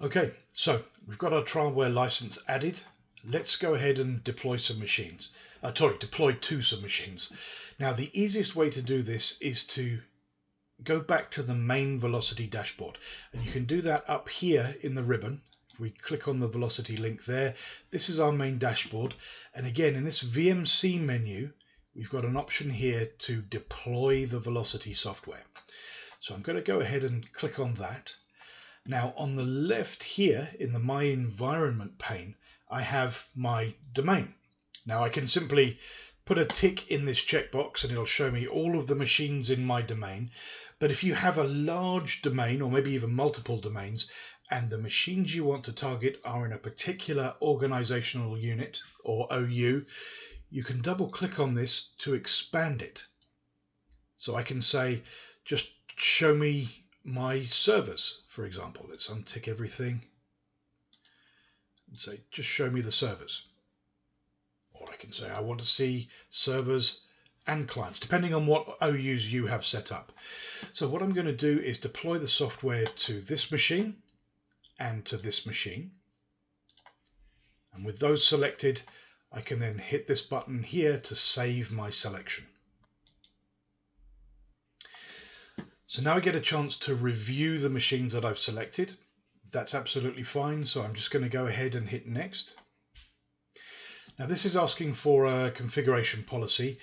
Okay, so we've got our trialware license added. Let's go ahead and deploy some machines. Deploy to some machines. Now, the easiest way to do this is to go back to the main velocity dashboard, and you can do that up here in the ribbon. If we click on the velocity link there, this is our main dashboard. And again, in this VMC menu, we've got an option here to deploy the velocity software. So I'm going to go ahead and click on that. Now on the left here in the My Environment pane, I have my domain. Now I can simply put a tick in this checkbox and it'll show me all of the machines in my domain. But if you have a large domain, or maybe even multiple domains, and the machines you want to target are in a particular organizational unit or OU, you can double click on this to expand it. So I can say, just show me my servers, for example. Let's untick everything and say, just show me the servers. Or I can say, I want to see servers and clients, depending on what OUs you have set up. So what I'm going to do is deploy the software to this machine and to this machine. And with those selected, I can then hit this button here to save my selection. So now I get a chance to review the machines that I've selected. That's absolutely fine. So I'm just going to go ahead and hit next. Now this is asking for a configuration policy.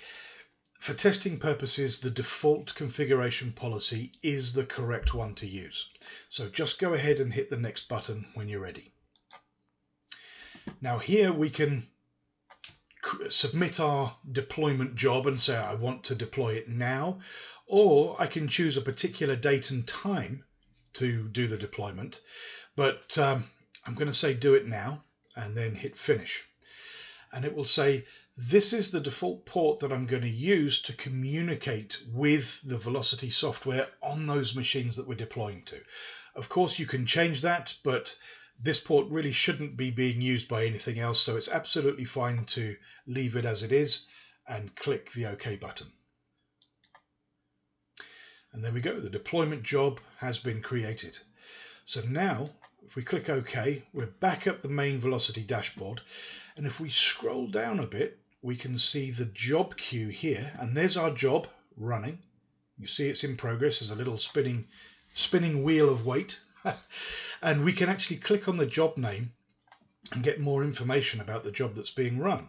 For testing purposes, the default configuration policy is the correct one to use. So just go ahead and hit the next button when you're ready. Now here we can submit our deployment job and say I want to deploy it now, or I can choose a particular date and time to do the deployment, but I'm going to say do it now and then hit finish. And it will say this is the default port that I'm going to use to communicate with the Velocity software on those machines that we're deploying to. Of course you can change that, but this port really shouldn't be being used by anything else, so it's absolutely fine to leave it as it is and click the OK button. And there we go, the deployment job has been created. So now, if we click OK, we're back up the main Velocity dashboard, and if we scroll down a bit, we can see the job queue here, and there's our job running. You see it's in progress. There's a little spinning wheel of weight. And we can actually click on the job name and get more information about the job that's being run.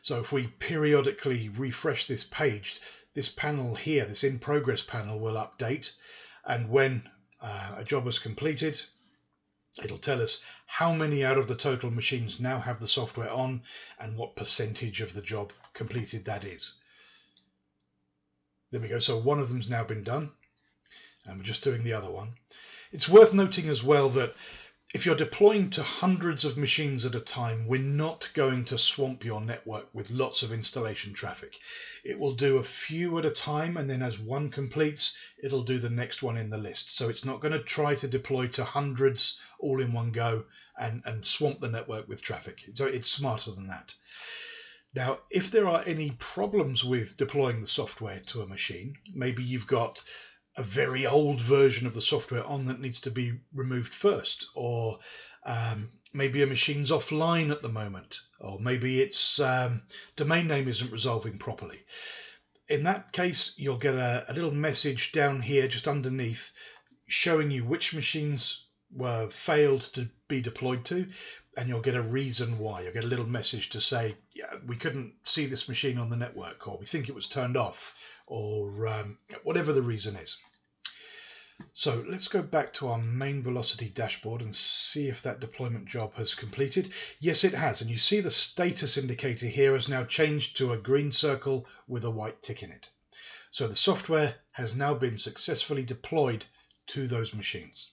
So if we periodically refresh this page, this panel here, this in progress panel, will update, and when a job is completed, it'll tell us how many out of the total machines now have the software on and what percentage of the job completed that is. There we go. So one of them's now been done, and we're just doing the other one. It's worth noting as well that if you're deploying to hundreds of machines at a time, we're not going to swamp your network with lots of installation traffic. It will do a few at a time, and then as one completes, it'll do the next one in the list. So it's not going to try to deploy to hundreds all in one go and swamp the network with traffic. So it's smarter than that. Now, if there are any problems with deploying the software to a machine, maybe you've got a very old version of the software on that needs to be removed first, or maybe a machine's offline at the moment, or maybe its domain name isn't resolving properly. In that case, you'll get a little message down here just underneath showing you which machines were failed to be deployed to, and you'll get a reason why. You'll get a little message to say, yeah, we couldn't see this machine on the network, or we think it was turned off, or whatever the reason is. So let's go back to our main Velocity dashboard and see if that deployment job has completed. Yes, it has. And you see the status indicator here has now changed to a green circle with a white tick in it. So the software has now been successfully deployed to those machines.